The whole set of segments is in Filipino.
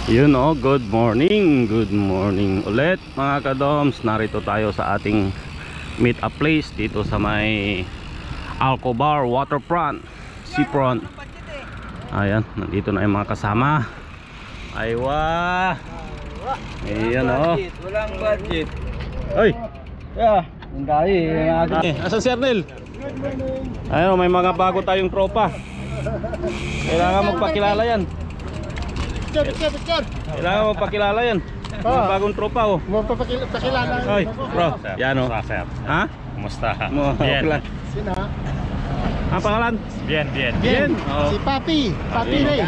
Yun good morning ulit mga kadoms. Narito tayo sa ating meet up place dito sa may Alcobar Waterfront, Seafront. Ayan, nandito na yung mga kasama. Aywa. Ayan Walang budget. Ay, Hindi. asan si Arnel? Ayun, may mga bago tayong tropa. Kailangan magpakilala yan. Kailangan magpakilala yan. Mga bagong tropa Magpapakilala. Ay, bro, yan Ha? Kumusta? Bien. Sino? Ang pangalan? Bien. Bien. Si Papi. Papi Ray.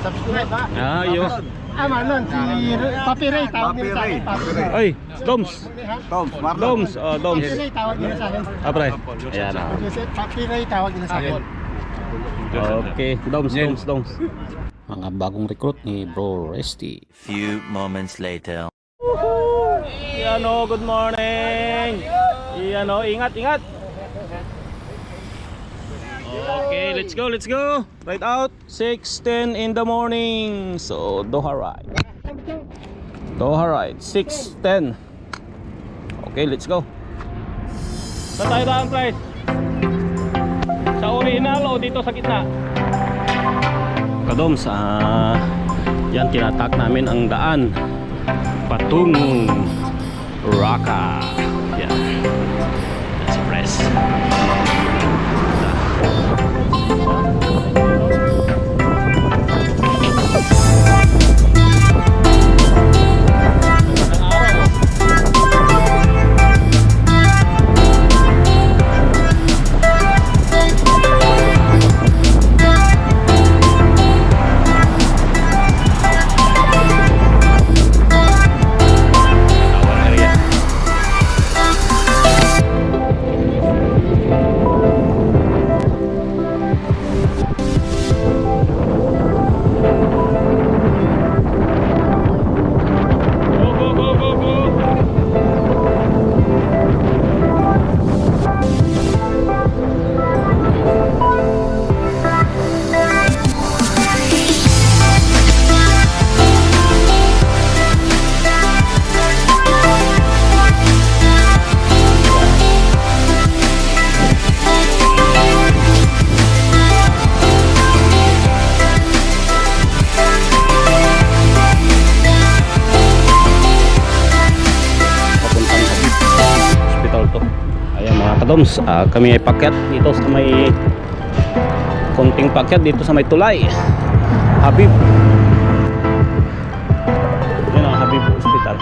Subscribe ha? Yo. Manon. Si Papi Ray. Tawag nila sa akin. Papi Ray. Ay, Doms. Doms. Doms. Papi Ray. Tawag nila sa akin. Pre. Ayan Papi Ray. Tawag nila sa akin. Okay, Doms. Mga bagong recruit ni Bro Resty. Few moments later. Yan good morning. Yan ingat. Okay, let's go. Right out 6:10 in the morning. So Doha ride 6:10. Okay, let's go. Saan tayo daan, Price? Sa original o dito sa gitna? Kadoms, yan tinatak namin ang daan patungong Raqqa. Yan. That's press. Kadoms, kami ay pakyat dito sa may konting pakyat dito sa may tulay Habib. Yan ang Habib Hospital.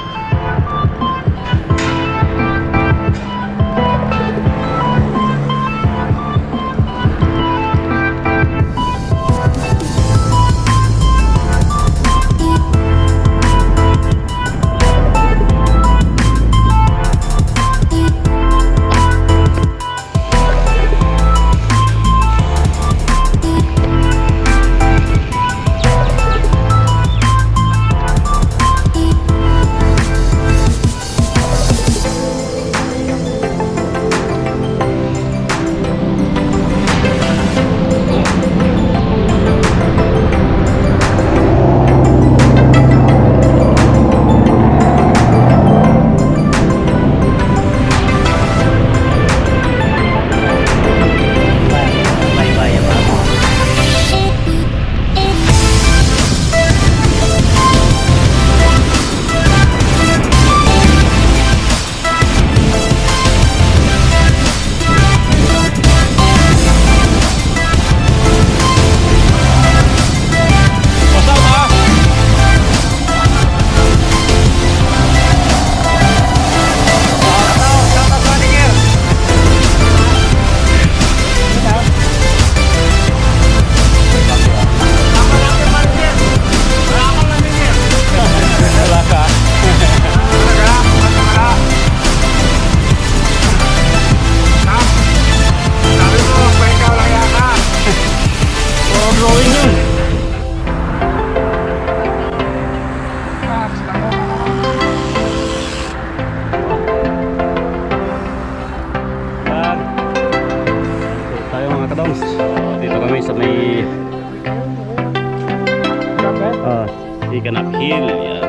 Higan uphill. Yan.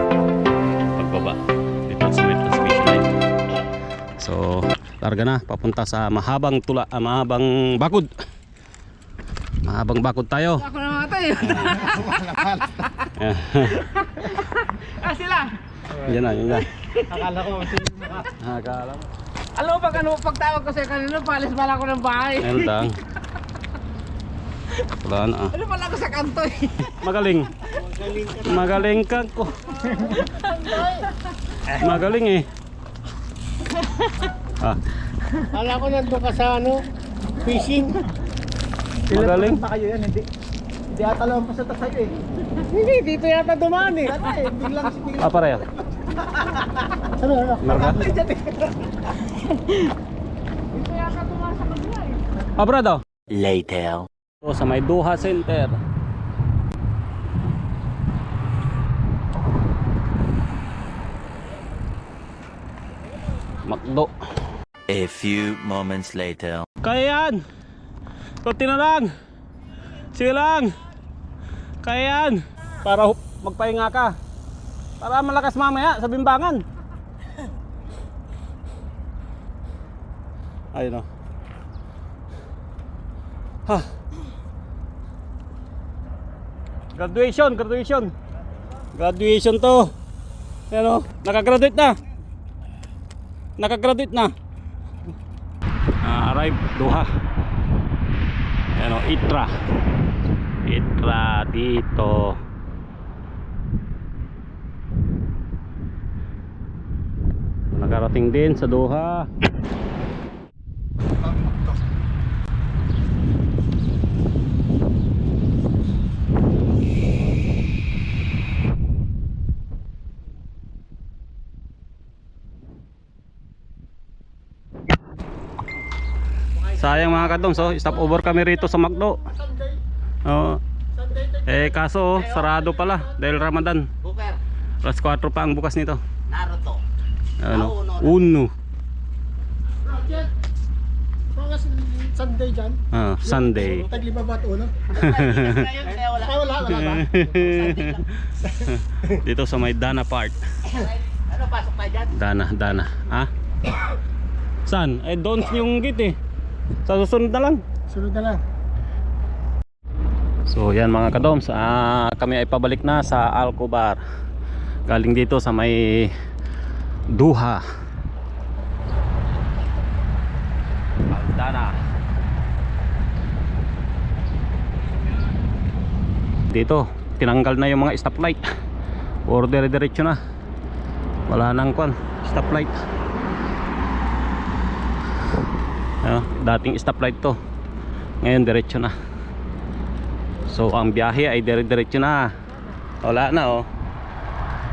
Pagbaba. Dito sa may transmission line. So, larga na. Papunta sa mahabang mahabang bakod. Mahabang bakod tayo. Ako na matay. Sila. Yan na, yan na. Akala ko sila. Akala mo. Alam mo pag tawag ko sa'yo kanina, palis pala ako ng bahay. Ayun lang. Wala na ah. Ano pala ako sa kanto eh. Magaling. Magaling ka ko. Magaling eh. Ah, Akala ko nandun ka sa fishing. magaling. Pa kayo yan, hindi. Hindi ata lang pa sa tasayo eh. Hindi, dito yata dumaan eh. Ano eh, biglang Ah, pareho. Ano? Marga? Dito yata dumaan sa kabila eh. Ah, brado. Later. So, sa may Duha Center. Makdo. A few moments later. Kaya yan. Kunti na lang. Sige lang. Kaya yan. Para magpahinga ka. Para malakas mamaya sa bimbangan. Ayun o. Ha. Graduation to. Ayan o. Nakagraduate na. Arrive Duha. Ayan o, Itra dito. Nakarating din sa Duha. Sayang mga kadoms, oh, stop over kami rito sa Macdo. Oo. Kaso sarado pala dahil Ramadan. Buker, Alas 4 pa ang bukas nito. Naruto. Ano? Uno. Mga Sunday dyan. Sunday. Taglima ba ito uno? Wala ba? Dito sa may Dana Park. Ano, pasok tayo dyan? Dana. Ha? Saan? Doon yung gate eh. Sa susunod na lang. Sunod na lang. So yan mga kadoms, kami ay pabalik na sa Alcobar. Galing dito sa may Duha. Aldana. Dito, tinanggal na yung mga stoplight. Order diretso na. Wala nang stoplight. Dating stoplight to. Ngayon diretso na. So ang biyahe ay diretso na. Wala na oh.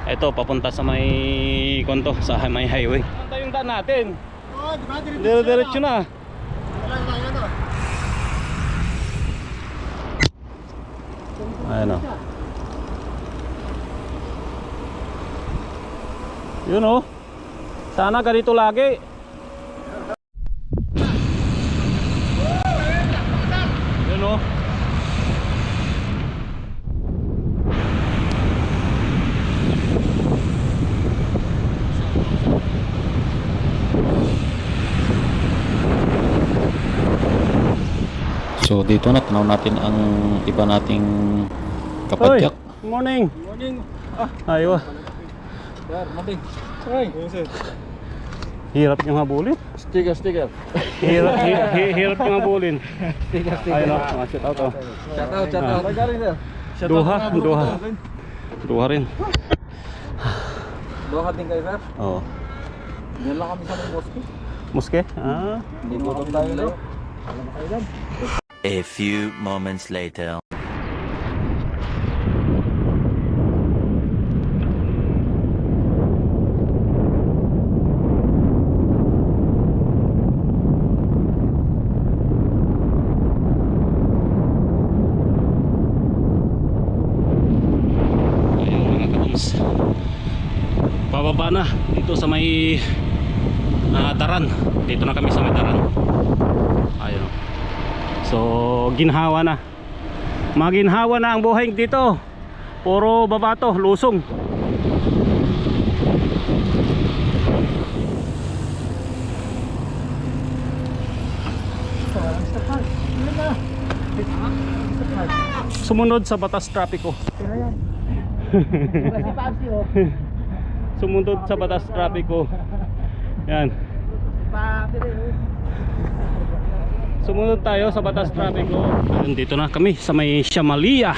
Ito papunta sa may sa may highway. Ano yung daan natin? Oh, di ba? Diretso na. Wala na yan o. Ayan oh. Yun oh. Sana ganito lagi. Yun oh. So dito na tanaw natin ang iba nating kapadyak. Morning. Morning. Aywa. Sir, morning. Ay, sir. Hirap yung habulin. Sticker. Hirap yung habulin. Sticker. Ayun oh, shout out oh. Shout out. Magaling sir. Duha rin. Doha din kayo sir. Oo. Yan lang kami sa may moske. Muske? Hindi po tayo layo. A few moments later. Pababa na dito sa may Taran. Dito na kami sa may Taran. Ayun. So ginhawa na. Maginhawa na ang buhay dito. Puro babato, lusong. Sumunod sa batas trapiko. Sumunod sa batas trapiko. Yan. Sumunod tayo sa batas trapiko. Dito na kami sa may Siamalia.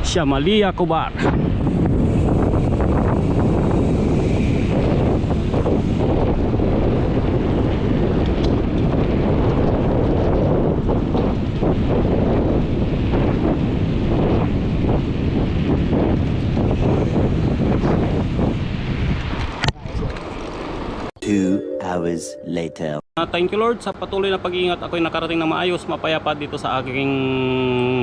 Siamalia Cobar. Hours later. Thank you Lord sa patuloy na pag-iingat. Ako'y nakarating na maayos, mapayapa dito sa aking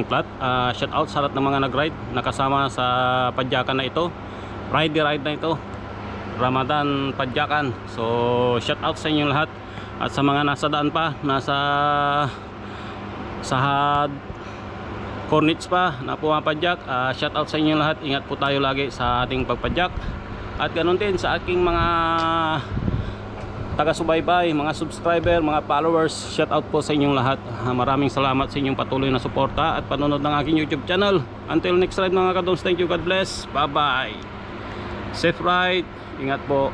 plat. Shout out sa lahat ng mga nag-ride nakasama sa padyakan na ito. Ride na ito. Ramadan Padyakan. So shout out sa inyong lahat. At sa mga nasa daan pa, nasa Sahad Cornets pa na pumapadyak, shout out sa inyong lahat. Ingat po tayo lagi sa ating pagpadyak. At ganoon din sa aking mga taga-subaybay, mga subscriber, mga followers, shout out po sa inyong lahat. Maraming salamat sa inyong patuloy na suporta at panonood ng aking YouTube channel. Until next ride mga kadoms, thank you, God bless, bye bye, safe ride, ingat po.